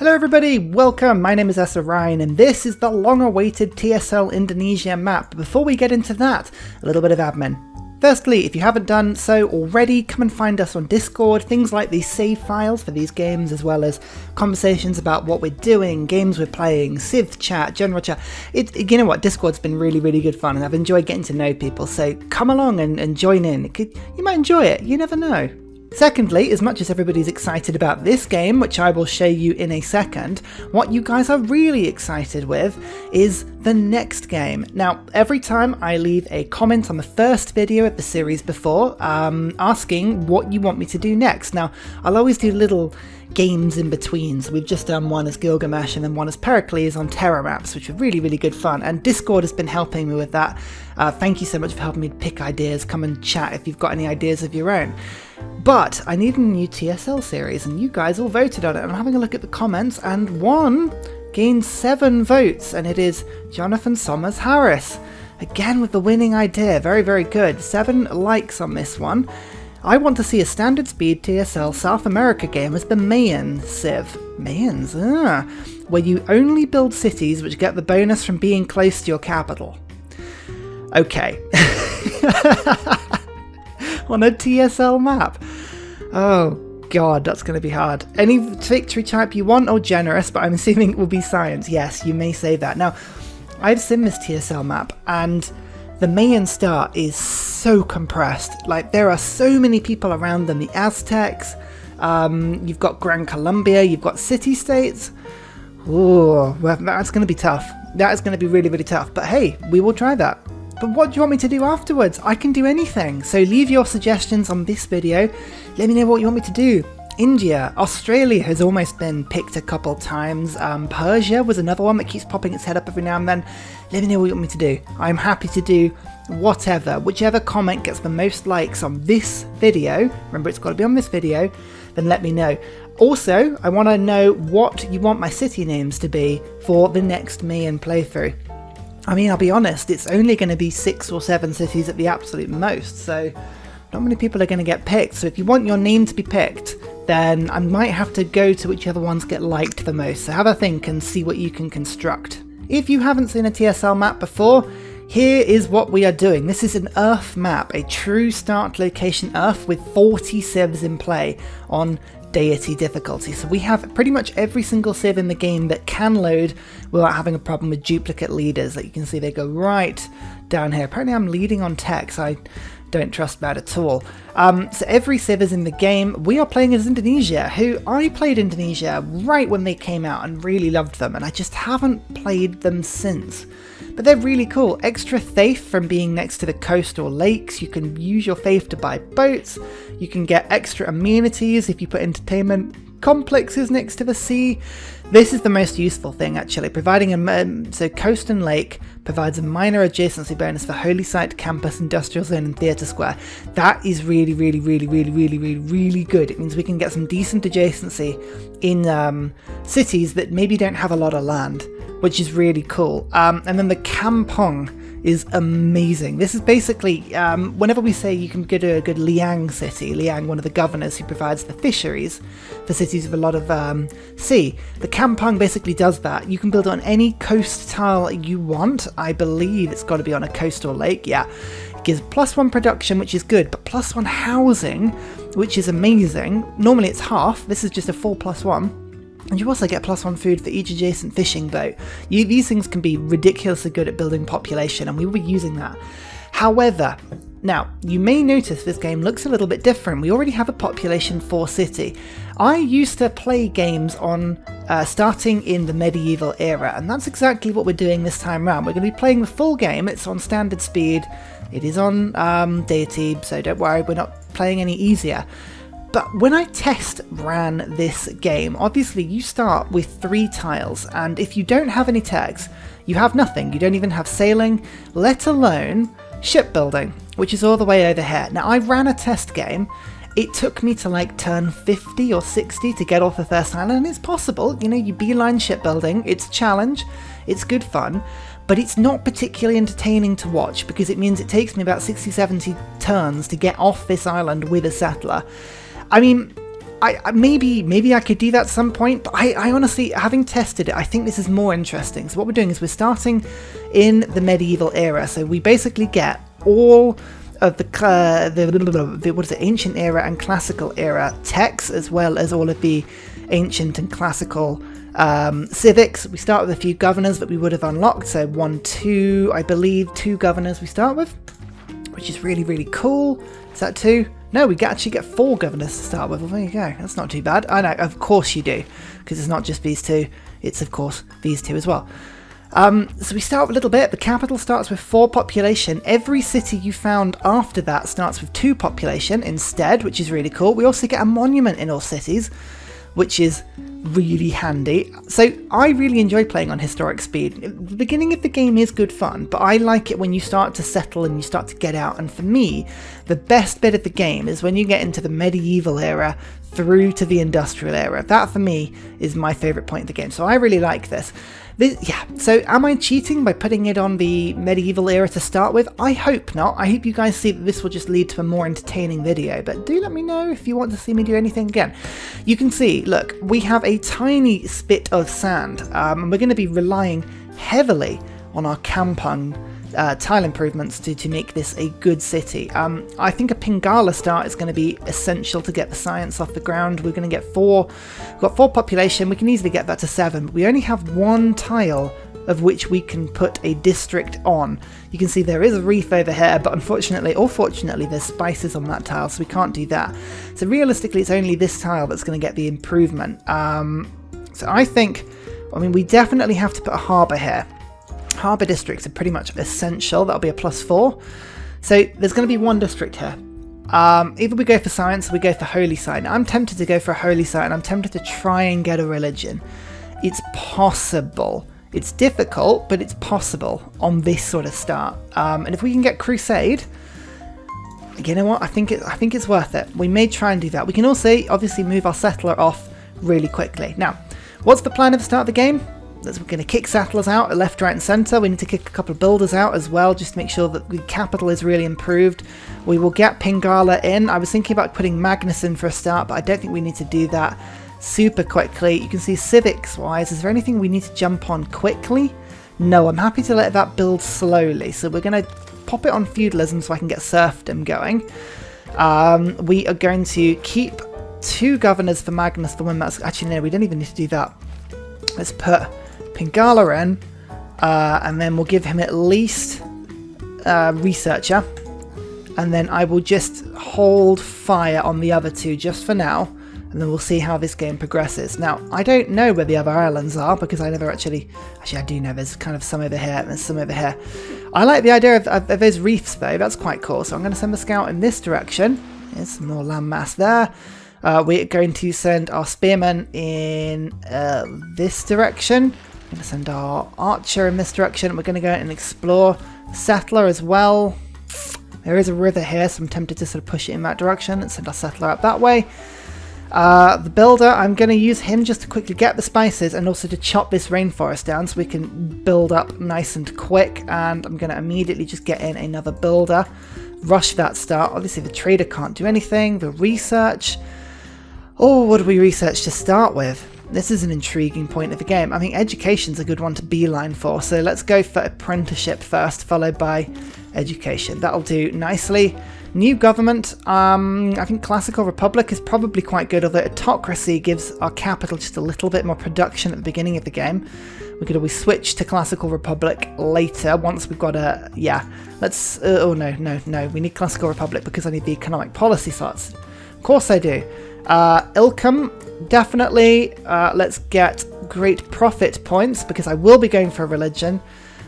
Hello everybody, welcome, my name is Ursa and this is the long-awaited TSL Indonesia map. Before we get into that, a little bit of admin. Firstly, if you haven't done so already, come and find us on Discord, things like these save files for these games, as well as conversations about what we're doing, games we're playing, Civs chat, general chat. You know what, Discord's been really good fun and I've enjoyed getting to know people, so come along and join in. You might enjoy it, you never know. Secondly, as much as everybody's excited about this game, which I will show you in a second, what you guys are really excited with is the next game. Now, every time I leave a comment on the first video of the series before, asking what you want me to do next. Now, I'll always do little games in between, so we've just done one as Gilgamesh and then one as Pericles on Terra maps, which were really good fun, and Discord has been helping me with that. Thank you so much for helping me pick ideas. Come and chat if you've got any ideas of your own. But I need a new TSL series, and you guys all voted on it. I'm having a look at the comments, and one gained 7 votes, and it is Jonathan Somers Harris. Again with the winning idea, very good. 7 likes on this one. I want to see a standard speed TSL South America game as the Mayan Civ. Mayans, where you only build cities which get the bonus from being close to your capital. Okay. On a TSL map. Oh god, that's going to be hard. Any victory type you want or generous, but I'm assuming it will be science. Yes, you may say that. Now, I've seen this TSL map and the Mayan star is so compressed. Like, there are so many people around them. The Aztecs, you've got Gran Colombia, you've got city-states. Ooh, well, that's going to be tough. That is going to be really tough. But hey, we will try that. But what do you want me to do afterwards? I can do anything. So leave your suggestions on this video. Let me know what you want me to do. India, Australia has almost been picked a couple times. Persia was another one that keeps popping its head up every now and then. Let me know what you want me to do. I'm happy to do whatever. Whichever comment gets the most likes on this video, remember it's got to be on this video, then let me know. Also, I want to know what you want my city names to be for the next Mayan playthrough. I mean, I'll be honest, it's only going to be 6 or 7 cities at the absolute most, so not many people are going to get picked. So if you want your name to be picked, then I might have to go to whichever ones get liked the most. So have a think and see what you can construct. If you haven't seen a TSL map before, here is what we are doing. This is an Earth map, a true start location Earth with 40 Civs in play on Deity difficulty. So we have pretty much every single Civ in the game that can load without having a problem with duplicate leaders. Like you can see, they go right down here. Apparently I'm leading on tech, so I don't trust that at all. So every Civ is in the game. We are playing as Indonesia, who I played Indonesia right when they came out and really loved them, and I just haven't played them since. But they're really cool. Extra faith from being next to the coast or lakes. You can use your faith to buy boats. You can get extra amenities if you put entertainment complexes next to the sea. This is the most useful thing, actually, providing so coast and lake provides a minor adjacency bonus for Holy Site, Campus, Industrial Zone and Theatre Square. That is really good. It means we can get some decent adjacency in cities that maybe don't have a lot of land, which is really cool. And then the Kampong is amazing. This is basically, whenever we say you can go to a good Liang city, Liang, one of the governors who provides the fisheries for cities with a lot of sea, the Kampong basically does that. You can build on any coast tile you want. I believe it's got to be on a coast or lake, yeah. It gives +1 production, which is good, but +1 housing, which is amazing. Normally it's half, this is just a full +1. And you also get +1 food for each adjacent fishing boat. These things can be ridiculously good at building population, and we will be using that. However, now, you may notice this game looks a little bit different. We already have a population 4 city. I used to play games on starting in the medieval era, and that's exactly what we're doing this time around. We're going to be playing the full game. It's on standard speed. It is on Deity, so don't worry, we're not playing any easier. But when I test ran this game, obviously you start with 3 tiles, and if you don't have any techs, you have nothing. You don't even have sailing, let alone shipbuilding, which is all the way over here. Now, I ran a test game. It took me to like turn 50 or 60 to get off the first island, and it's possible. You know, you beeline shipbuilding. It's a challenge. It's good fun. But it's not particularly entertaining to watch because it means it takes me about 60-70 turns to get off this island with a settler. I mean, maybe I could do that at some point, but I honestly, having tested it, I think this is more interesting. So what we're doing is we're starting in the medieval era. So we basically get all of the what is it, ancient era and classical era techs, as well as all of the ancient and classical civics. We start with a few governors that we would have unlocked. So 2 governors we start with, which is really, really cool. Is that 2? No, we actually get 4 governors to start with. Well, there you go. That's not too bad. I know, of course you do, because it's not just these 2. It's, of course, these 2 as well. So we start with a little bit. The capital starts with 4 population. Every city you found after that starts with 2 population instead, which is really cool. We also get a monument in all cities, which is really handy. So I really enjoy playing on historic speed. The beginning of the game is good fun, but I like it when you start to settle and you start to get out. And for me, the best bit of the game is when you get into the medieval era through to the industrial era. That for me is my favourite point of the game. So I really like this. So am I cheating by putting it on the medieval era to start with? I hope not. I hope you guys see that this will just lead to a more entertaining video, but do let me know if you want to see me do anything again. You can see, look, we have a tiny spit of sand, and we're going to be relying heavily on our Kampung tile improvements to make this a good city. I think a Pingala start is going to be essential to get the science off the ground. We're going to get 4. We've got 4 population. We can easily get that to 7. But we only have 1 tile of which we can put a district on. You can see there is a reef over here, but unfortunately or fortunately there's spices on that tile, so we can't do that. So realistically it's only this tile that's going to get the improvement. So I think, we definitely have to put a harbour here. Harbour districts are pretty much essential. That'll be a +4. So there's going to be 1 district here. Either we go for science or we go for holy site. Now, I'm tempted to go for a holy site, and I'm tempted to try and get a religion. It's possible. It's difficult, but it's possible on this sort of start. And if we can get crusade, you know what? I think it's worth it. We may try and do that. We can also obviously move our settler off really quickly. Now, what's the plan at the start of the game? We're going to kick settlers out left, right and centre. We need to kick a couple of builders out as well, just to make sure that the capital is really improved. We will get Pingala in. I was thinking about putting Magnus in for a start, but I don't think we need to do that super quickly. You can see civics wise, is there anything we need to jump on quickly? No, I'm happy to let that build slowly. So we're going to pop it on feudalism so I can get serfdom going. We are going to keep 2 governors for Magnus for when that's... Actually, no, we don't even need to do that. Let's put Pingala in, and then we'll give him at least researcher, and then I will just hold fire on the other 2 just for now, and then we'll see how this game progresses. Now, I don't know where the other islands are because I never actually I do know there's kind of some over here and there's some over here. I like the idea of those reefs though, that's quite cool, so I'm going to send the scout in this direction. There's some more landmass there. We're going to send our spearmen in this direction. We're going to send our archer in this direction. We're going to go and explore settler as well. There is a river here, so I'm tempted to sort of push it in that direction and send our settler out that way. The builder, I'm going to use him just to quickly get the spices and also to chop this rainforest down so we can build up nice and quick. And I'm going to immediately just get in another builder. Rush that start. Obviously the trader can't do anything. The research. Oh, what do we research to start with? This is an intriguing point of the game. I think education's a good one to beeline for, so let's go for apprenticeship first, followed by education. That'll do nicely. New government, I think Classical Republic is probably quite good, although Autocracy gives our capital just a little bit more production at the beginning of the game. We could always switch to Classical Republic later, once we've got a... yeah, let's... oh, no, we need Classical Republic because I need the economic policy slots. Of course I do. Ilkham, definitely. Let's get great profit points because I will be going for a religion.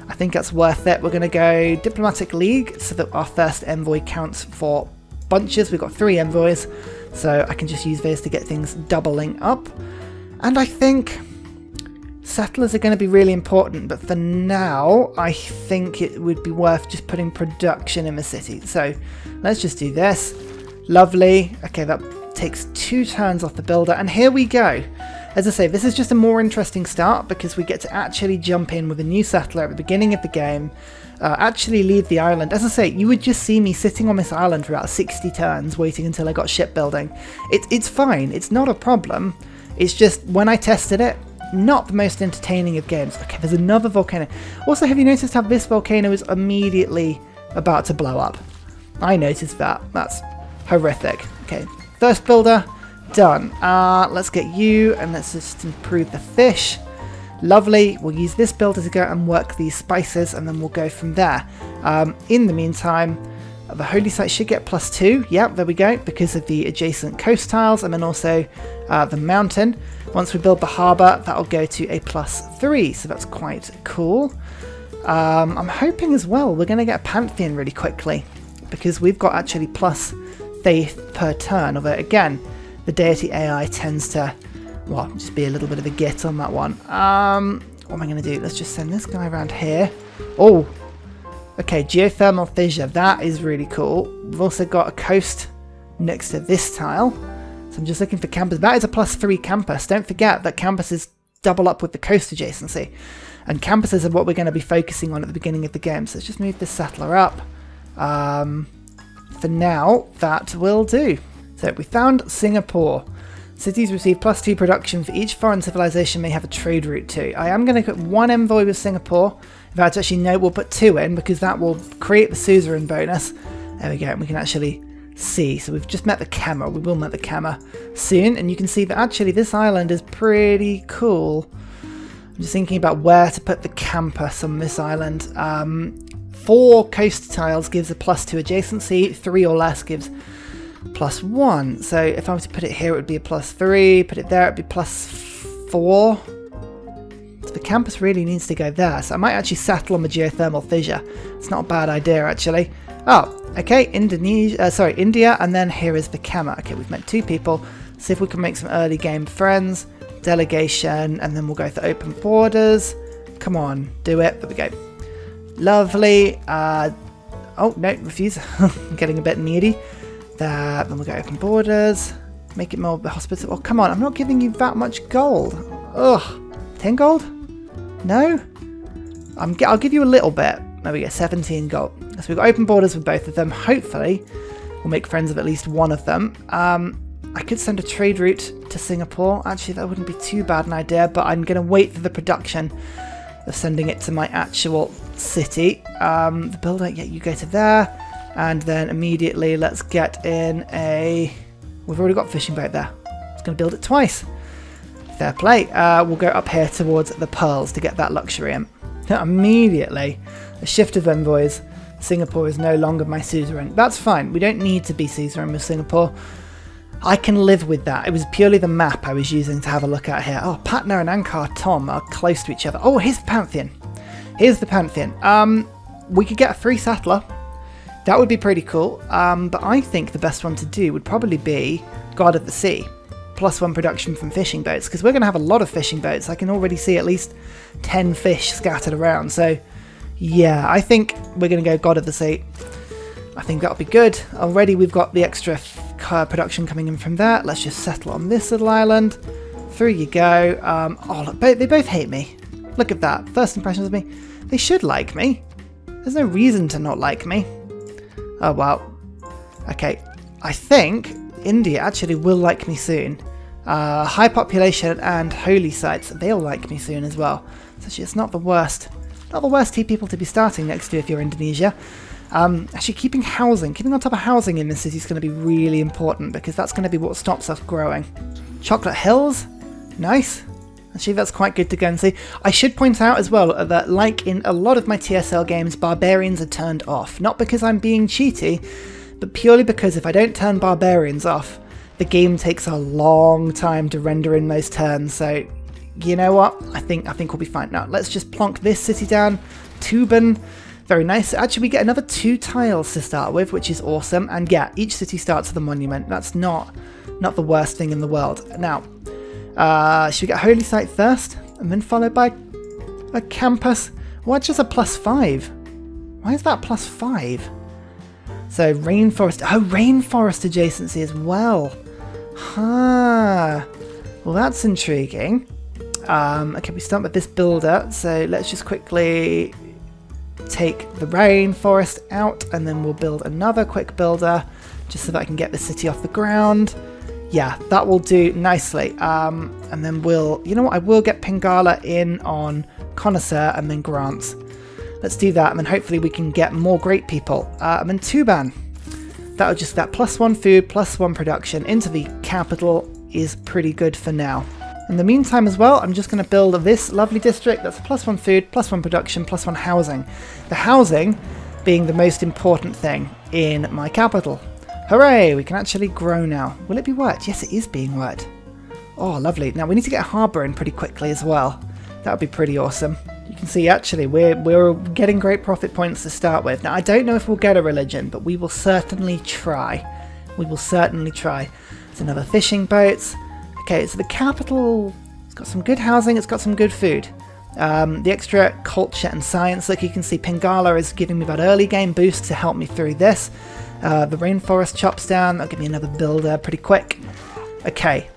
I think that's worth it. We're going to go Diplomatic League so that our first envoy counts for bunches. We've got 3 envoys, so I can just use those to get things doubling up. And I think settlers are going to be really important, but for now, I think it would be worth just putting production in the city. So let's just do this. Lovely. Okay, that takes 2 turns off the builder, and here we go. As I say, this is just a more interesting start because we get to actually jump in with a new settler at the beginning of the game, actually leave the island. As I say, you would just see me sitting on this island for about 60 turns waiting until I got shipbuilding. It's fine, it's not a problem. It's just when I tested it, not the most entertaining of games. Okay, there's another volcano. Also, have you noticed how this volcano is immediately about to blow up? I noticed that. That's horrific. Okay, first builder, done. Let's get you, and let's just improve the fish. Lovely. We'll use this builder to go and work these spices, and then we'll go from there. In the meantime, the holy site should get +2. Yep, there we go, because of the adjacent coast tiles, and then also the mountain. Once we build the harbour, that'll go to a +3, so that's quite cool. I'm hoping as well we're going to get a pantheon really quickly, because we've got actually plus faith per turn, although again, the Deity AI tends to, well, just be a little bit of a git on that one. What am I going to do? Let's just send this guy around here. Oh, okay, geothermal fissure. That is really cool. We've also got a coast next to this tile. So I'm just looking for campus. That is a +3 campus. Don't forget that campuses double up with the coast adjacency. And campuses are what we're going to be focusing on at the beginning of the game. So let's just move this settler up. For now, that will do. So we found Singapore. Cities receive +2 production for each foreign civilization may have a trade route to. I am going to put 1 envoy with Singapore. In fact, actually, no, we'll put 2 in because that will create the suzerain bonus. There we go, and we can actually see. So we've just met the Kema. We will met the Kema soon, and you can see that actually this island is pretty cool. I'm just thinking about where to put the campus on this island. 4 coast tiles gives a +2 adjacency, 3 or less gives +1. So if I were to put it here, it would be a +3. Put it there, it'd be +4. So the campus really needs to go there. So I might actually settle on the geothermal fissure. It's not a bad idea, actually. Oh, okay, India, and then here is the Kema. Okay, we've met 2 people. See if we can make some early game friends. Delegation, and then we'll go for open borders. Come on, do it. There we go. Lovely. Oh, no, refuse. I'm getting a bit needy. There, then we'll go open borders. Make it more hospitable. Oh, come on, I'm not giving you that much gold. Ugh. 10 gold? No? I'll give you a little bit. There we go, 17 gold. So we've got open borders with both of them. Hopefully, we'll make friends of at least one of them. I could send a trade route to Singapore. Actually, that wouldn't be too bad an idea, but I'm going to wait for the production of sending it to my actual city. The builder, yeah, you go to there. And then immediately let's get in a... We've already got a fishing boat there. It's going to build it twice. Fair play. We'll go up here towards the pearls to get that luxury in. Immediately, a shift of envoys. Singapore is no longer my suzerain. That's fine. We don't need to be suzerain with Singapore. I can live with that. It was purely the map I was using to have a look at here. Oh, Patna and Ankar Tom are close to each other. Oh, here's the Pantheon. Here's the Pantheon. We could get a 3 settler. That would be pretty cool, but I think the best one to do would probably be God of the Sea, +1 production from fishing boats, because we're going to have a lot of fishing boats. I can already see at least 10 fish scattered around, so yeah, I think we're going to go God of the Sea. I think that'll be good. Already we've got the extra production coming in from there. Let's just settle on this little island. Through you go. Oh, look, they both hate me. Look at that. First impressions of me. They should like me. There's no reason to not like me. Oh, well. Okay. I think India actually will like me soon. High population and holy sites, they'll like me soon as well. So actually, it's not the worst. Not the worst people to be starting next to if you're Indonesia. Actually, keeping on top of housing in this city is going to be really important because that's going to be what stops us growing. Chocolate Hills. Nice. Actually, that's quite good to go and see. I should point out as well that, like in a lot of my TSL games, barbarians are turned off. Not because I'm being cheaty, but purely because if I don't turn barbarians off, the game takes a long time to render in those turns. So, you know what? I think we'll be fine. Now, let's just plonk this city down. Tuban. Very nice. Actually, we get another 2 tiles to start with, which is awesome. And yeah, each city starts with a monument. That's not the worst thing in the world. Now, should we get a holy site first, and then followed by a campus? Why just a +5? Why is that +5? So rainforest. Oh, rainforest adjacency as well. Huh. Well, that's intriguing. Okay, we start with this builder, so let's just quickly take the rainforest out, and then we'll build another quick builder, just so that I can get the city off the ground. Yeah, that will do nicely. And then we'll, you know what, I will get Pingala in on Connoisseur and then Grants. Let's do that, and then hopefully we can get more great people. And then Tuban. That'll just, that +1 food, +1 production into the capital is pretty good for now. In the meantime as well, I'm just going to build this lovely district that's +1 food, +1 production, +1 housing. The housing being the most important thing in my capital. Hooray, we can actually grow now. Will it be worked? Yes, it is being worked. Oh, lovely. Now we need to get a harbour in pretty quickly as well. That would be pretty awesome. You can see actually we're getting great profit points to start with. Now I don't know if we'll get a religion, but we will certainly try. We will certainly try. There's another fishing boat. Okay, so the capital, it's got some good housing, it's got some good food. The extra culture and science, like you can see Pingala is giving me that early game boost to help me through this. The rainforest chops down, that'll give me another builder pretty quick. Okay,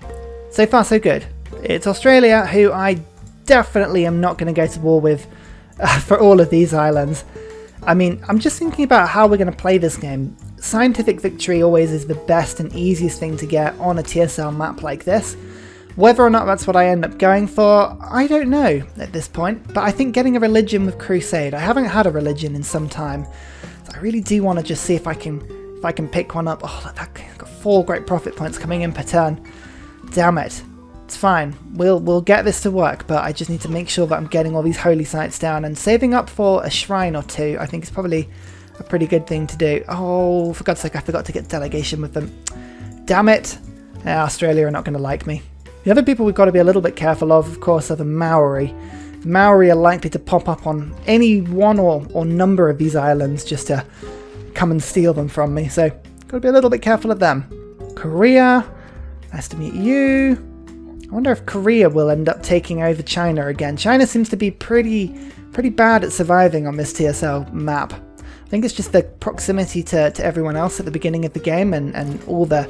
so far so good. It's Australia, who I definitely am not going to go to war with for all of these islands. I mean, I'm just thinking about how we're going to play this game. Scientific victory always is the best and easiest thing to get on a TSL map like this. Whether or not that's what I end up going for, I don't know at this point, but I think getting a religion with Crusade, I haven't had a religion in some time, so I really do want to just see if I can pick one up. Oh, look, that got 4 great profit points coming in per turn. Damn it. It's fine, we'll get this to work, but I just need to make sure that I'm getting all these holy sites down, and saving up for a shrine or two I think is probably a pretty good thing to do. Oh, for God's sake, I forgot to get delegation with them. Damn it. Australia are not going to like me. The other people we've got to be a little bit careful of course, are the Maori. The Maori are likely to pop up on any one or number of these islands just to come and steal them from me, so got to be a little bit careful of them. Korea, nice to meet you. I wonder if Korea will end up taking over China again. China seems to be pretty bad at surviving on this TSL map. I think it's just the proximity to everyone else at the beginning of the game and all the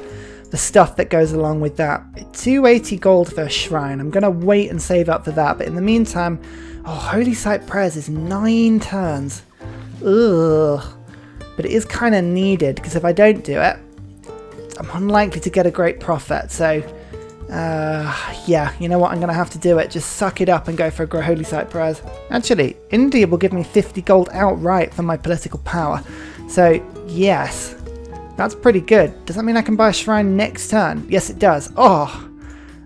stuff that goes along with that. 280 gold for a shrine. I'm going to wait and save up for that, but in the meantime, oh, Holy Site Prayers is 9 turns. Ugh. But it is kind of needed, because if I don't do it, I'm unlikely to get a great profit, so yeah, you know what, I'm going to have to do it. Just suck it up and go for a Holy Site Prayers. Actually, India will give me 50 gold outright for my political power. So, yes, that's pretty good. Does that mean I can buy a shrine next turn? Yes, it does. Oh,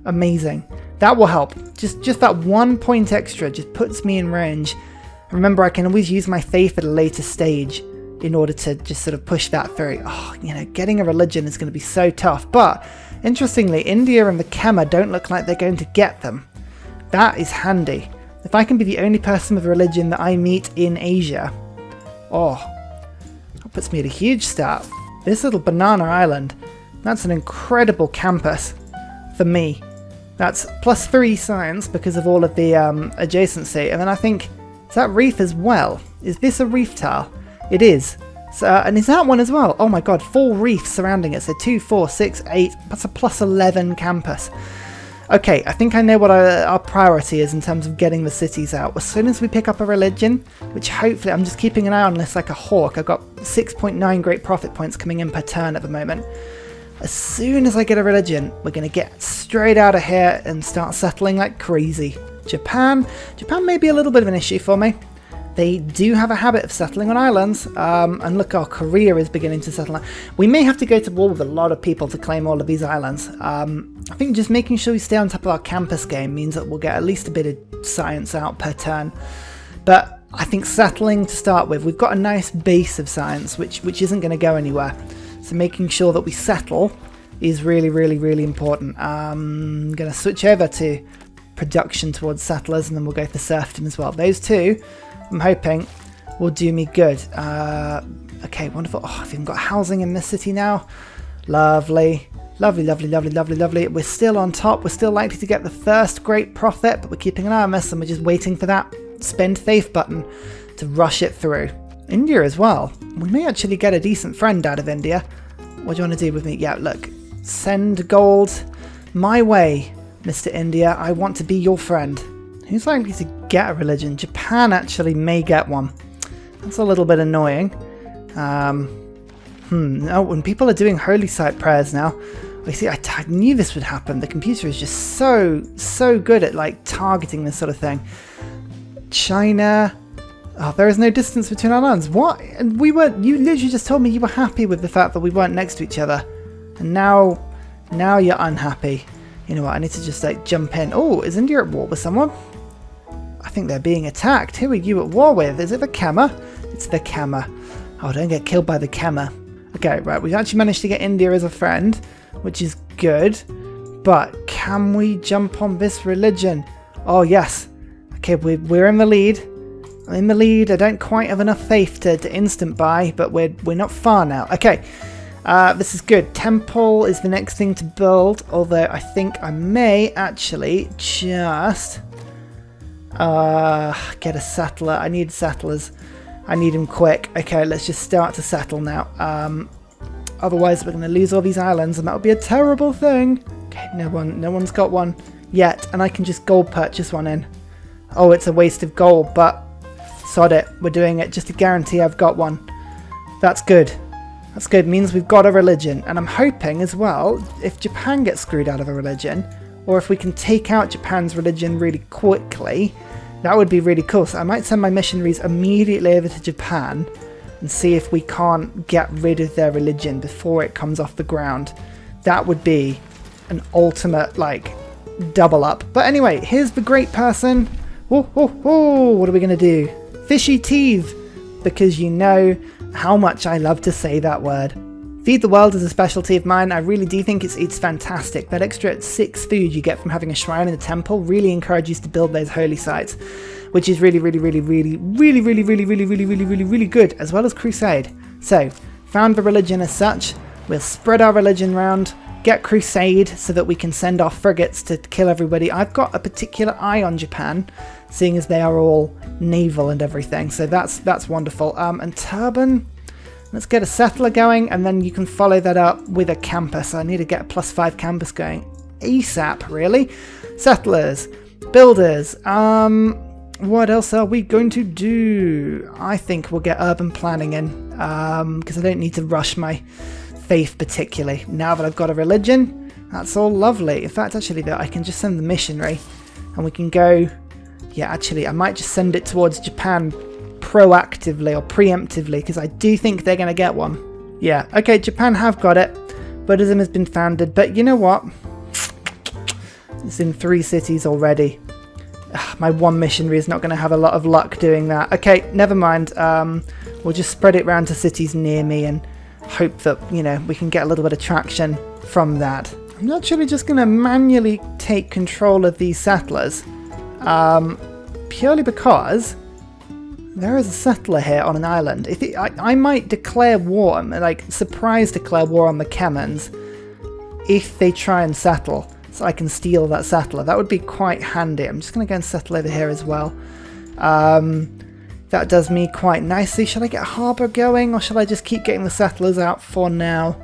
amazing. That will help. Just that 1 point extra just puts me in range. Remember, I can always use my faith at a later stage in order to just sort of push that through. Oh, you know, getting a religion is going to be so tough, but interestingly, India and the Khmer don't look like they're going to get them. That is handy. If I can be the only person with a religion that I meet in Asia, oh, that puts me at a huge start. This little banana island, that's an incredible campus for me. That's +3 science because of all of the adjacency, and then I think, is that reef as well? Is this a reef tile? It is. So, and is that one as well? Oh my god, 4 reefs surrounding it. So 2, 4, 6, 8. That's a +11 campus. Okay, I think I know what our priority is in terms of getting the cities out. As soon as we pick up a religion, which hopefully I'm just keeping an eye on this like a hawk. I've got 6.9 great profit points coming in per turn at the moment. As soon as I get a religion, we're going to get straight out of here and start settling like crazy. Japan may be a little bit of an issue for me. They do have a habit of settling on islands, and look, our Korea is beginning to settle. We may have to go to war with a lot of people to claim all of these islands. I think just making sure we stay on top of our campus game means that we'll get at least a bit of science out per turn. But I think settling to start with, we've got a nice base of science, which isn't going to go anywhere. So making sure that we settle is really, really, really important. I'm going to switch over to production towards settlers, and then we'll go for serfdom as well. Those two, I'm hoping, will do me good. Okay, wonderful. Oh, I've even got housing in this city now. Lovely. Lovely, lovely, lovely, lovely, lovely. We're still on top. We're still likely to get the first great profit, but we're keeping an eye on this, and we're just waiting for that spend faith button to rush it through. India as well. We may actually get a decent friend out of India. What do you want to do with me? Yeah, look. Send gold my way. Mr. India. I want to be your friend. Who's likely to get a religion? Japan actually may get one. That's a little bit annoying. Oh, when people are doing holy site prayers now, I see. I knew this would happen. The computer is just so good at like targeting this sort of thing. China. Oh, there is no distance between our lands. What? And we weren't. You literally just told me you were happy with the fact that we weren't next to each other, and now you're unhappy. You know what? I need to just like jump in. Oh, is India at war with someone? I think they're being attacked. Who are you at war with? Is it the Khmer? It's the Khmer. Oh, don't get killed by the Khmer. Okay, right. We've actually managed to get India as a friend, which is good. But can we jump on this religion? Oh, yes. Okay, we're in the lead. I'm in the lead. I don't quite have enough faith to instant buy, but we're not far now. Okay, this is good. Temple is the next thing to build, although I think I may actually just get a settler. I need settlers. I need them quick. Okay, let's just start to settle now. Otherwise, we're going to lose all these islands, and that would be a terrible thing. Okay, no one's got one yet, and I can just gold purchase one in. Oh, it's a waste of gold, but sod it. We're doing it just to guarantee I've got one. That's good. That's good. It means we've got a religion, and I'm hoping as well, if Japan gets screwed out of a religion, or if we can take out Japan's religion really quickly, that would be really cool. So I might send my missionaries immediately over to Japan and see if we can't get rid of their religion before it comes off the ground. That would be an ultimate, like, double up. But anyway, here's the great person. What are we going to do? Fishy teeth, because you know how much I love to say that word. Feed the world is a specialty of mine. I really do think it's fantastic. That extra 6 food you get from having a shrine in the temple really encourages you to build those holy sites, which is really good, as well as crusade. So, found the religion as such. We'll spread our religion round, get crusade so that we can send our frigates to kill everybody. I've got a particular eye on Japan, seeing as they are all naval and everything. So that's wonderful. And turban. Let's get a settler going, and then you can follow that up with a campus. I need to get a +5 campus going ASAP, really. Settlers, builders. What else are we going to do? I think we'll get urban planning in, because I don't need to rush my faith particularly. Now that I've got a religion, that's all lovely. In fact, actually, though, I can just send the missionary, and we can go. Yeah, actually, I might just send it towards Japan proactively or preemptively, because I do think they're going to get one. Yeah, okay, Japan have got it. Buddhism has been founded, but you know what? It's in 3 cities already. My one missionary is not going to have a lot of luck doing that. Okay, never mind. We'll just spread it around to cities near me and hope that, you know, we can get a little bit of traction from that. I'm actually just going to manually take control of these settlers, purely because there is a settler here on an island. I might declare war, like surprise declare war on the Khmers if they try and settle, so I can steal that settler. That would be quite handy. I'm just going to go and settle over here as well. That does me quite nicely. Should I get a harbour going, or should I just keep getting the settlers out for now?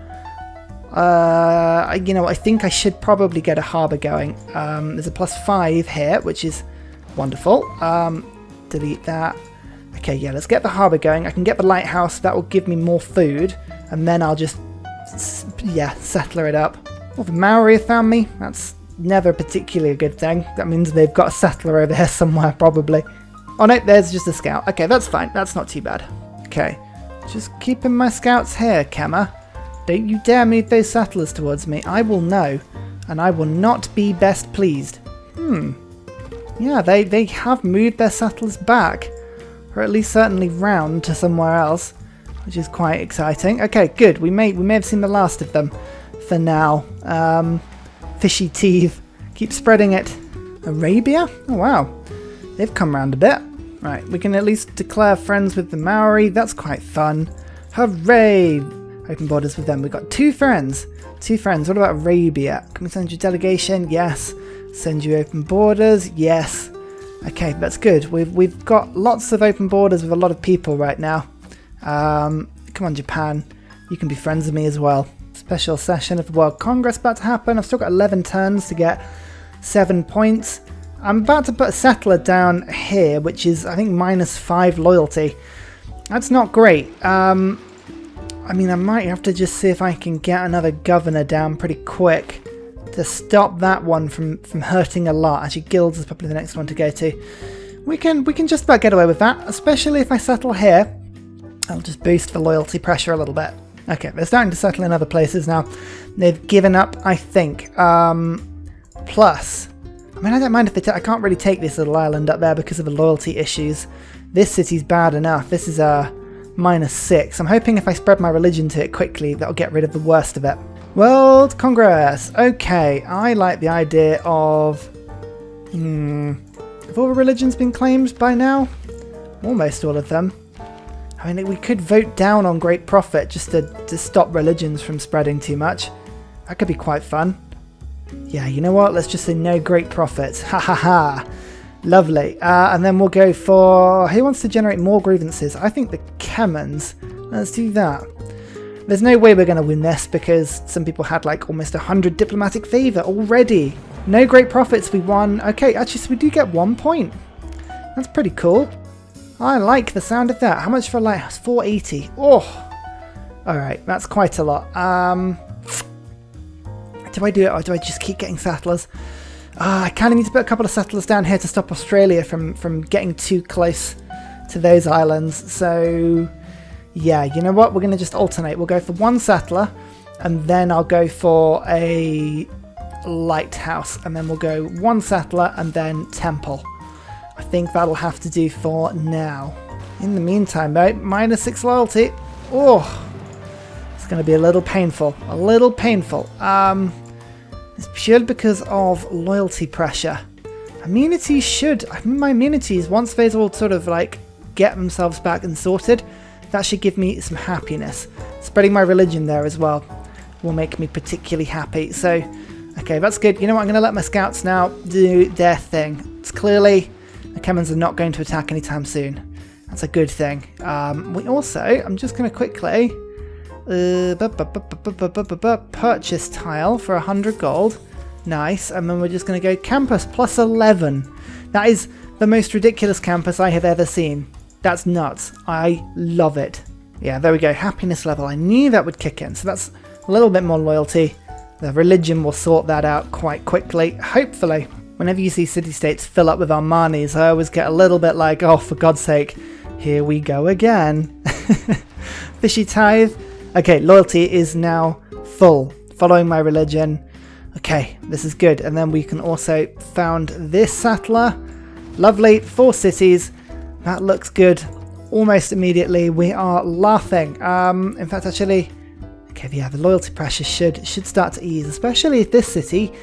You know, I think I should probably get a harbour going. There's a +5 here, which is wonderful. Delete that. Okay, yeah, let's get the harbour going. I can get the lighthouse. That will give me more food. And then I'll just, yeah, settler it up. Well, the Maori have found me. That's never particularly a good thing. That means they've got a settler over here somewhere, probably. Oh, no, there's just a scout. Okay, that's fine. That's not too bad. Okay, just keeping my scouts here, Khmer. Don't you dare move those settlers towards me. I will know, and I will not be best pleased. Yeah, they have moved their settlers back. Or at least certainly round to somewhere else, which is quite exciting. Okay, good. We may have seen the last of them for now. Fishy teeth. Keep spreading it. Arabia? Oh, wow. They've come round a bit. Right, we can at least declare friends with the Maori. That's quite fun. Hooray! Open borders with them. We've got 2 friends. 2 friends. What about Arabia? Can we send you a delegation? Yes. Send you open borders? Yes. Okay, that's good. We've got lots of open borders with a lot of people right now. Come on, Japan. You can be friends with me as well. Special session of the World Congress about to happen. I've still got 11 turns to get 7 points. I'm about to put a settler down here, which is, I think, -5 loyalty. That's not great. I mean, I might have to just see if I can get another governor down pretty quick to stop that one from hurting a lot. Actually, guilds is probably the next one to go to. We can just about get away with that, especially if I settle here. I'll just boost the loyalty pressure a little bit. Okay, they're starting to settle in other places now. They've given up, I think. Plus, I mean, I don't mind if they I can't really take this little island up there because of the loyalty issues. This city's bad enough. This is a -6. I'm hoping if I spread my religion to it quickly, that'll get rid of the worst of it. World Congress. Okay, I like the idea of... Have all the religions been claimed by now? Almost all of them. I mean, we could vote down on Great Prophet just to stop religions from spreading too much. That could be quite fun. Yeah, you know what? Let's just say no Great Prophet. Ha ha ha. Lovely. And then we'll go for... Who wants to generate more grievances? I think the Kemans. Let's do that. There's no way we're going to win this because some people had like almost 100 diplomatic favour already. No Great Prophets, we won. Okay, actually, so we do get 1 point. That's pretty cool. I like the sound of that. How much for a lighthouse? 480. Oh! Alright, that's quite a lot. Do I do it or do I just keep getting settlers? I kind of need to put a couple of settlers down here to stop Australia from getting too close to those islands. So, yeah, you know what? We're going to just alternate. We'll go for one settler, and then I'll go for a lighthouse, and then we'll go one settler, and then temple. I think that'll have to do for now. In the meantime, though, -6 loyalty. Oh, it's going to be a little painful. A little painful. It's purely because of loyalty pressure. Immunities should... I mean, my immunities, once those all sort of like get themselves back and sorted, that should give me some happiness. Spreading my religion there as well will make me particularly happy. So, okay, that's good. You know what? I'm going to let my scouts now do their thing. It's clearly the Kemans are not going to attack anytime soon. That's a good thing. We also... I'm just going to quickly... purchase tile for 100 gold. Nice. And then we're just going to go campus plus 11. That is the most ridiculous campus I have ever seen. That's nuts. I love it. Yeah, there we go. Happiness level. I knew that would kick in. So that's a little bit more loyalty. The religion will sort that out quite quickly, hopefully. Whenever you see city-states fill up with Armanis, I always get a little bit like, oh, for God's sake, here we go again. Fishy tithe. Okay, loyalty is now full, following my religion. Okay, this is good. And then we can also found this settler. Lovely, 4 cities. That looks good. Almost immediately, we are laughing. In fact, actually, okay, yeah, the loyalty pressure should start to ease, especially if this city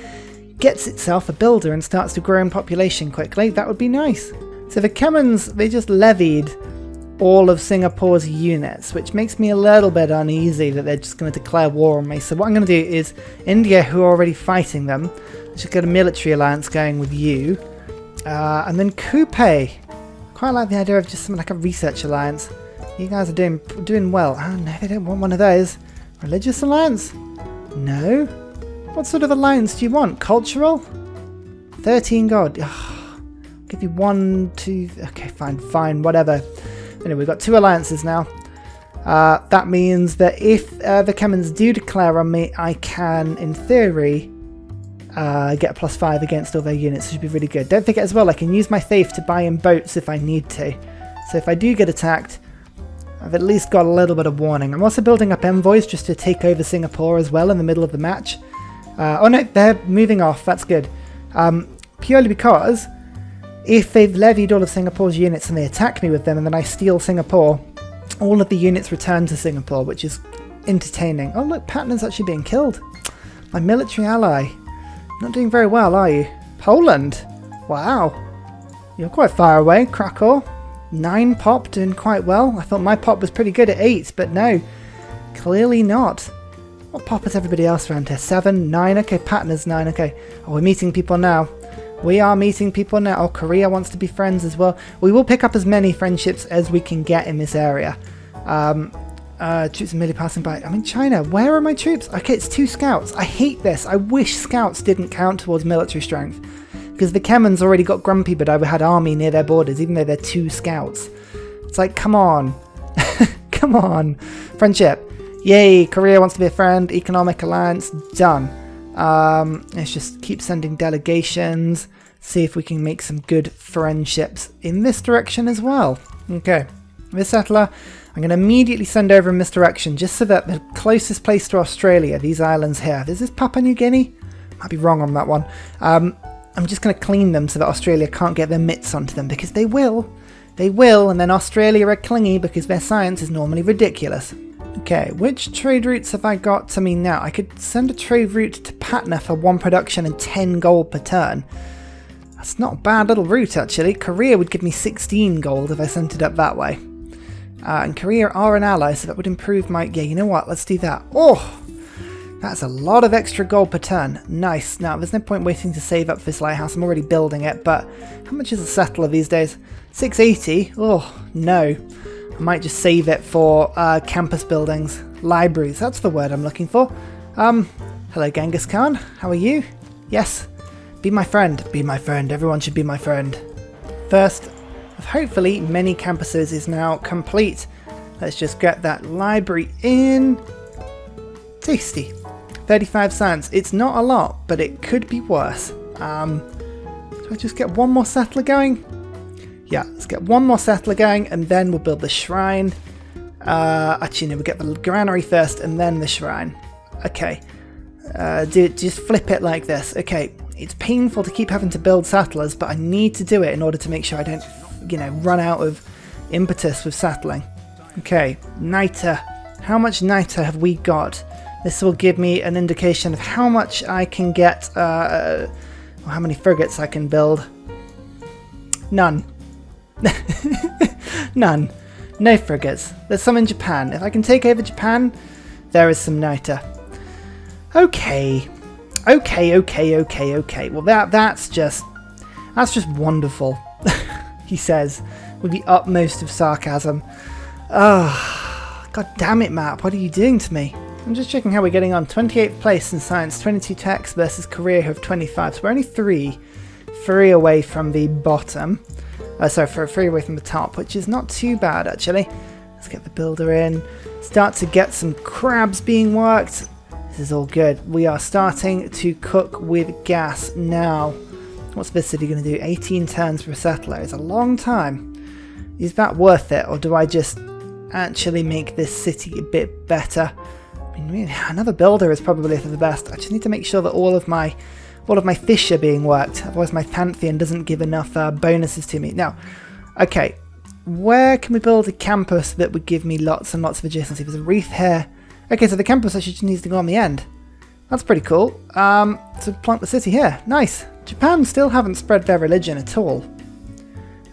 gets itself a builder and starts to grow in population quickly. That would be nice. So the Kemans, they just levied all of Singapore's units, which makes me a little bit uneasy that they're just going to declare war on me. So what I'm going to do is, India, who are already fighting them, let's just get a military alliance going with you. And then Coupe. Quite like the idea of just something like a research alliance. You guys are doing well. Oh no, they don't want one of those. Religious alliance? No. What sort of alliance do you want? Cultural? 13 gold. Ugh. Give you 1, 2... Okay, fine, whatever. Anyway, we've got 2 alliances now. That means that if the Kemans do declare on me, I can, in theory, get a +5 against all their units. It should be really good. Don't forget as well, I can use my faith to buy in boats if I need to. So if I do get attacked, I've at least got a little bit of warning. I'm also building up envoys just to take over Singapore as well in the middle of the match. Oh no, they're moving off. That's good. Purely because if they've levied all of Singapore's units and they attack me with them and then I steal Singapore, all of the units return to Singapore, which is entertaining. Oh look, Patna's actually being killed. My military ally. Not doing very well, are you? Poland. Wow. You're quite far away, Krakow. 9 pop, doing quite well. I thought my pop was pretty good at 8, but no. Clearly not. What pop is everybody else around here? 7, 9, okay, Patna's 9, okay. Oh, we're meeting people now. We are meeting people now. Oh, Korea wants to be friends as well. We will pick up as many friendships as we can get in this area. Troops are merely passing by. I'm in China. Where are my troops? Okay, it's 2 scouts. I hate this. I wish scouts didn't count towards military strength. Because the Kemans already got grumpy, but I had army near their borders, even though they're 2 scouts. It's like, come on. Come on. Friendship. Yay, Korea wants to be a friend. Economic alliance. Done. Let's just keep sending delegations. See if we can make some good friendships in this direction as well. Okay. This settler, I'm going to immediately send over in this direction, just so that the closest place to Australia, these islands here. Is this Papua New Guinea? Might be wrong on that one. I'm just going to clean them so that Australia can't get their mitts onto them, because they will. They will, and then Australia are clingy because their science is normally ridiculous. Okay, which trade routes have I got to me now? I could send a trade route to Patna for 1 production and 10 gold per turn. That's not a bad little route, actually. Korea would give me 16 gold if I sent it up that way. And Korea are an ally, so that would improve my... Yeah, you know what? Let's do that. Oh! That's a lot of extra gold per turn. Nice. Now, there's no point waiting to save up for this lighthouse. I'm already building it, but how much is a settler these days? 680? Oh, no. I might just save it for campus buildings. Libraries, that's the word I'm looking for. Hello Genghis Khan, how are you? Yes. Be my friend. Be my friend. Everyone should be my friend. First of hopefully many campuses is now complete. Let's just get that library in. Tasty. 35 cents. It's not a lot, but it could be worse. Do I just get one more settler going? Yeah, let's get one more settler going and then we'll build the shrine. Actually, no, we'll get the granary first and then the shrine. Okay. Just flip it like this. Okay, it's painful to keep having to build settlers, but I need to do it in order to make sure I don't, run out of impetus with settling. Okay, niter. How much niter have we got? This will give me an indication of how much I can get, or how many frigates I can build. None. None. No frigates. There's some in Japan. If I can take over Japan, there is some niter. Okay. Okay. Well, that's just wonderful. He says, with the utmost of sarcasm. Oh, god damn it, map. What are you doing to me? I'm just checking how we're getting on. 28th place in science, 22 techs versus Korea who have 25. So we're only three away from the bottom. Sorry, 3 away from the top, which is not too bad, actually. Let's get the builder in. Start to get some crabs being worked. This is all good. We are starting to cook with gas now. What's this city going to do? 18 turns for a settler. It's a long time. Is that worth it, or do I just actually make this city a bit better? I mean, another builder is probably for the best. I just need to make sure that all of my fish are being worked, otherwise my Pantheon doesn't give enough bonuses to me. Now, okay, where can we build a campus that would give me lots and lots of adjacency? There's a reef here. Okay, so the campus actually just needs to go on the end. That's pretty cool. So plant the city here. Nice. Japan still haven't spread their religion at all.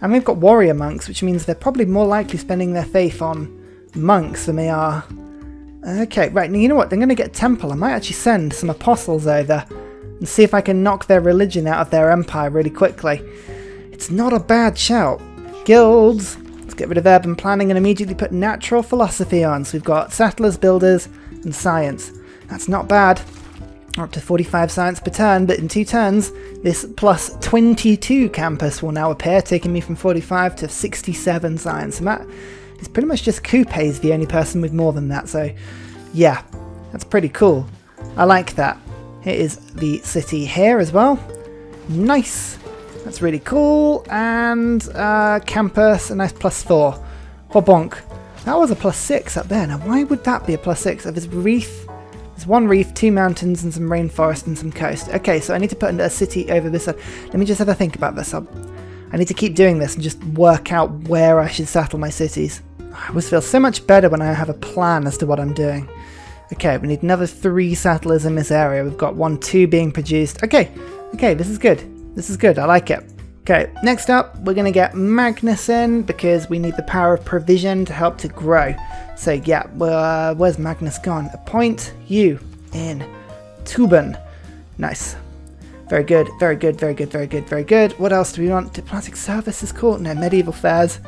And we've got warrior monks, which means they're probably more likely spending their faith on monks than they are. Okay, right, now you know what? They're going to get a temple. I might actually send some apostles over and see if I can knock their religion out of their empire really quickly. It's not a bad shout. Guilds. Let's get rid of urban planning and immediately put natural philosophy on. So we've got settlers, builders, and science. That's not bad. Up to 45 science per turn, but in 2 turns, this plus 22 campus will now appear, taking me from 45 to 67 science. And that is pretty much just Coupe's the only person with more than that. So yeah, that's pretty cool. I like that. Here is the city here as well. Nice. That's really cool. And campus, a nice +4. Wabonk. That was a +6 up there. Now, why would that be a +6? There's reef. There's 1 reef, 2 mountains, and some rainforest and some coast. Okay, so I need to put a city over this side. Let me just have a think about this. I need to keep doing this and just work out where I should settle my cities. I always feel so much better when I have a plan as to what I'm doing. Okay, we need another 3 settlers in this area. We've got 1, 2 being produced. Okay, this is good. This is good. I like it. Okay, next up, we're going to get Magnus in because we need the power of provision to help to grow. So yeah, where's Magnus gone? Appoint you in Tuban. Nice. Very good. What else do we want? Diplomatic service is cool. No, medieval fairs.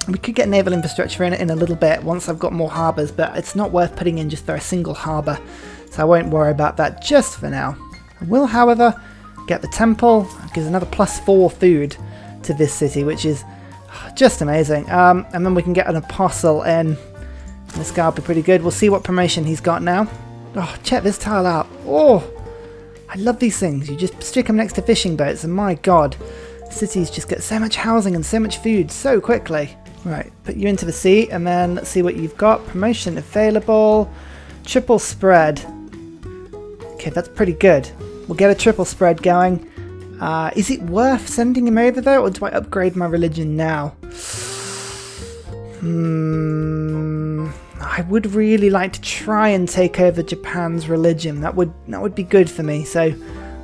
We could get naval infrastructure in a little bit once I've got more harbours, but it's not worth putting in just for a single harbour, so I won't worry about that just for now. I will, however, get the temple. It gives another +4 food to this city, which is just amazing. And then we can get an apostle in. This guy will be pretty good. We'll see what promotion he's got now. Oh, check this tile out. Oh, I love these things. You just stick them next to fishing boats, and my god, cities just get so much housing and so much food so quickly. Right, put you into the sea, and then let's see what you've got. Promotion available. Triple spread. Okay, that's pretty good. We'll get a triple spread going. Is it worth sending him over though, or do I upgrade my religion now? I would really like to try and take over Japan's religion. That would be good for me. So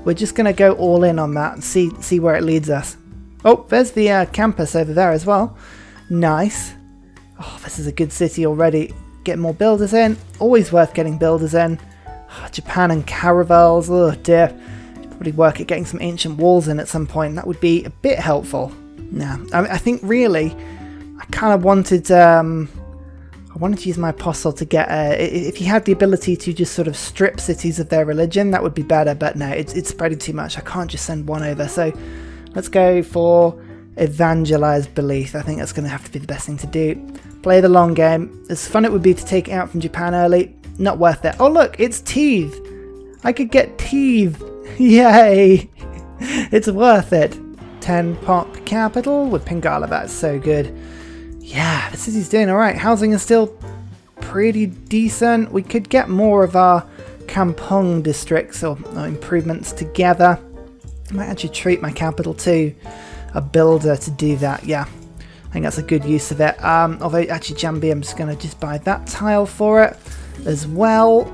we're just going to go all in on that and see where it leads us. Oh, there's the campus over there as well. Nice. Oh, this is a good city already. Get more builders in. Always worth getting builders in. Oh, Japan and caravels. Oh dear. Probably work at getting some ancient walls in at some point. That would be a bit helpful. Nah, I think really, I kind of wanted. I wanted to use my apostle to get. If he had the ability to just sort of strip cities of their religion, that would be better. But no, it's spreading too much. I can't just send one over. So let's go for evangelize belief. I think that's going to have to be the best thing to do. Play the long game. As fun it would be to take it out from Japan early, not worth it. Oh look, it's Teve. I could get Teve. Yay! It's worth it. 10 pop capital with Pingala. That's so good. Yeah, the city's doing alright. Housing is still pretty decent. We could get more of our Kampong districts or improvements together. I might actually treat my capital to a builder to do that. Yeah, I think that's a good use of it. Although actually Jambi, I'm just going to just buy that tile for it as well.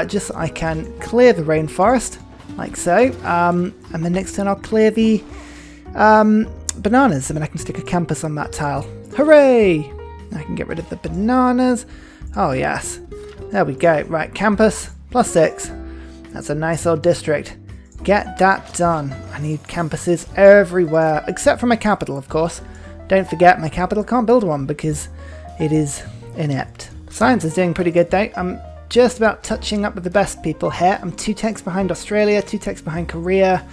Just so I can clear the rainforest like so. And then next turn I'll clear the bananas. I mean, I can stick a campus on that tile. Hooray! I can get rid of the bananas. Oh yes, there we go. Right, campus +6. That's a nice old district. Get that done. I need campuses everywhere, except for my capital, of course. Don't forget, my capital can't build one because it is inept. Science is doing pretty good though. I'm just about touching up with the best people here. I'm 2 techs behind Australia, 2 techs behind Korea.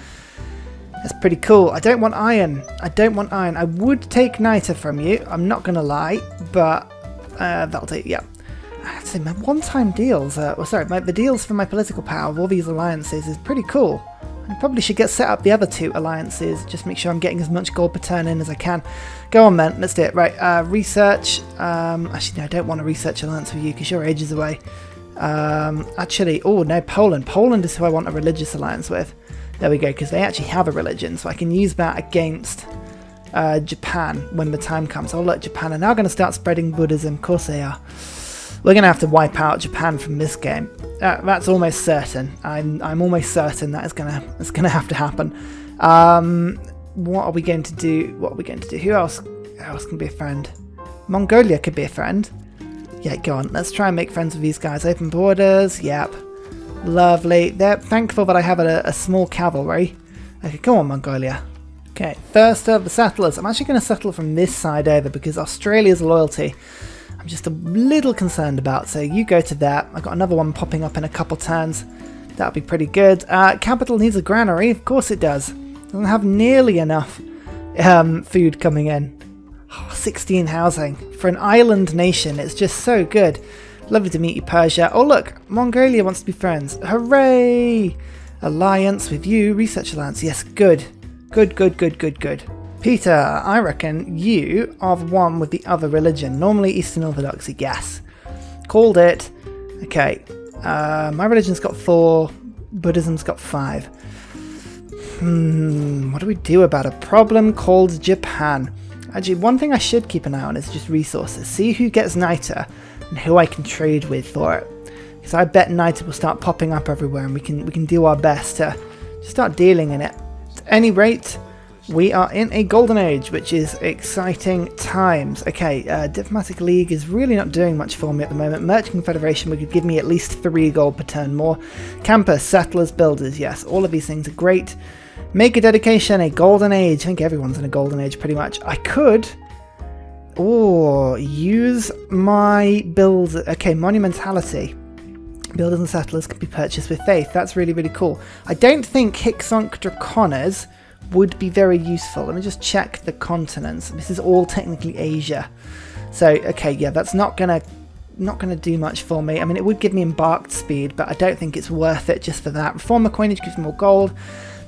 That's pretty cool. I don't want iron. I would take niter from you, I'm not going to lie, but that'll do, yeah. I have to say, my one-time deals, the deals for my political power of all these alliances is pretty cool. I probably should get set up the other 2 alliances, just make sure I'm getting as much gold per turn in as I can. Go on then, let's do it. Right, research. Actually, no, I don't want a research alliance with you because you're ages away. Actually, oh no, Poland. Poland is who I want a religious alliance with. There we go, because they actually have a religion, so I can use that against Japan when the time comes. Oh look, Japan are now going to start spreading Buddhism. Of course they are. We're going to have to wipe out Japan from this game. That's almost certain. I'm almost certain that is going to have to happen. What are we going to do? Who else can be a friend? Mongolia could be a friend. Yeah, go on. Let's try and make friends with these guys. Open borders. Yep. Lovely. They're thankful that I have a small cavalry. Okay, go on, Mongolia. Okay, first of the settlers. I'm actually going to settle from this side over because Australia's loyalty I'm just a little concerned about. So you go to that. I've got another one popping up in a couple turns. That'll be pretty good. Capital needs a granary. Of course it does. Doesn't have nearly enough food coming in. Oh, 16 housing. For an island nation, it's just so good. Lovely to meet you, Persia. Oh look, Mongolia wants to be friends. Hooray! Alliance with you. Research alliance. Yes, good. Good. Peter, I reckon you are the one with the other religion. Normally Eastern Orthodoxy. Yes. Called it. Okay. My religion's got 4. Buddhism's got 5. What do we do about a problem called Japan? Actually, one thing I should keep an eye on is just resources. See who gets niter and who I can trade with for it. Because I bet niter will start popping up everywhere and we can do our best to start dealing in it. At any rate, we are in a golden age, which is exciting times. Okay, Diplomatic League is really not doing much for me at the moment. Merchant Confederation would give me at least 3 gold per turn more. Campus, Settlers, Builders, yes, all of these things are great. Make a dedication, a golden age. I think everyone's in a golden age pretty much. I could Oh, use my build. Okay, monumentality. Builders and settlers can be purchased with faith. That's really, really cool. I don't think Hicksonk Draconas would be very useful. Let me just check the continents. This is all technically Asia. So, okay, yeah, that's not gonna do much for me. I mean, it would give me embarked speed, but I don't think it's worth it just for that. Reformer coinage gives me more gold.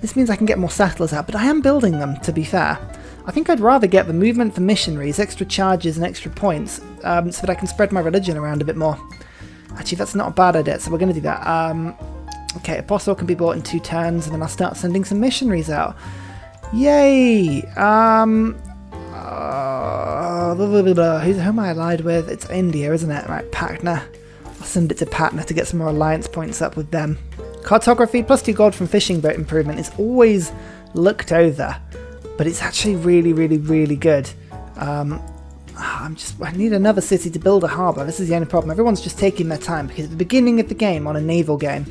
This means I can get more settlers out, but I am building them, to be fair. I think I'd rather get the movement for missionaries, extra charges and extra points, so that I can spread my religion around a bit more. Actually, that's not a bad idea, so we're going to do that. Okay, Apostle can be bought in 2 turns, and then I'll start sending some missionaries out. Yay! Who am I allied with? It's India, isn't it? Right, Patna. I'll send it to Patna to get some more alliance points up with them. Cartography, +2 gold from fishing boat improvement is always looked over, but it's actually really, really, really good. I need another city to build a harbour. This is the only problem. Everyone's just taking their time because at the beginning of the game, on a naval game,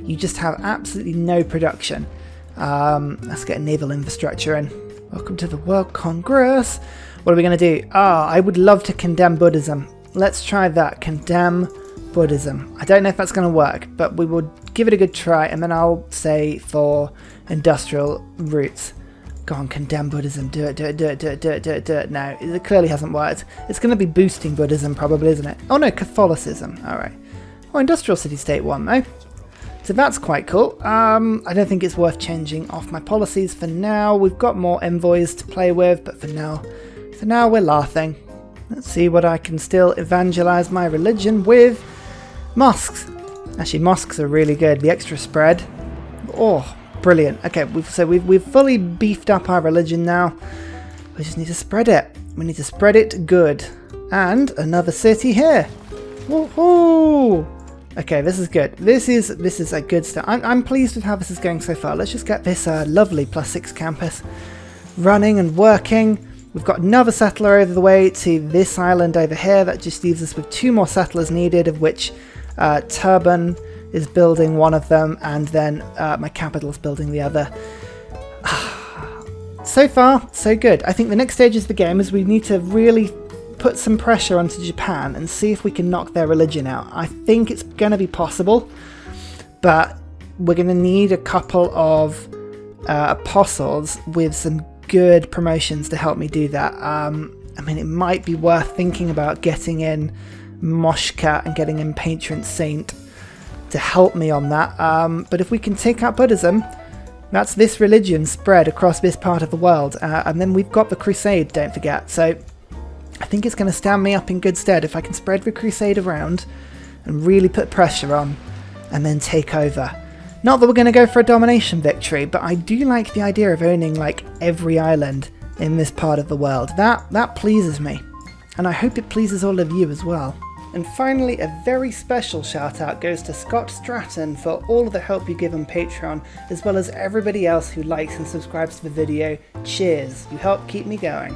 you just have absolutely no production. Let's get a naval infrastructure in. Welcome to the World Congress. What are we going to do? I would love to condemn Buddhism. Let's try that. Condemn Buddhism. I don't know if that's going to work, but we will give it a good try, and then I'll say for industrial routes. Go on, condemn Buddhism. Do it, do it, do it, do it, do it, do it, do it. No, it clearly hasn't worked. It's going to be boosting Buddhism probably, isn't it? Oh no, Catholicism. Alright. Oh, industrial city-state 1 though. So that's quite cool. I don't think it's worth changing off my policies for now. We've got more envoys to play with, but for now we're laughing. Let's see what I can still evangelize my religion with. Mosques. Actually, mosques are really good. The extra spread. Oh, brilliant. Okay, we've fully beefed up our religion now. We just need to spread it. We need to spread it good. And another city here. Woohoo! Okay, this is good. This is a good start. I'm pleased with how this is going so far. Let's just get this lovely +6 campus running and working. We've got another settler over the way to this island over here. That just leaves us with 2 more settlers needed, of which Turban is building one of them, and then my capital's building the other. So far, so good. I think the next stage of the game is we need to really put some pressure onto Japan and see if we can knock their religion out. I think it's going to be possible, but we're going to need a couple of apostles with some good promotions to help me do that. I mean, it might be worth thinking about getting in Moshka and getting in Patron Saint to help me on that. But if we can take out Buddhism, that's this religion spread across this part of the world. And then we've got the Crusade, don't forget. So I think it's going to stand me up in good stead if I can spread the Crusade around and really put pressure on and then take over. Not that we're going to go for a domination victory, but I do like the idea of owning like every island in this part of the world. That pleases me, and I hope it pleases all of you as well. And finally, a very special shout out goes to Scott Stratton for all of the help you give on Patreon, as well as everybody else who likes and subscribes to the video. Cheers, you help keep me going.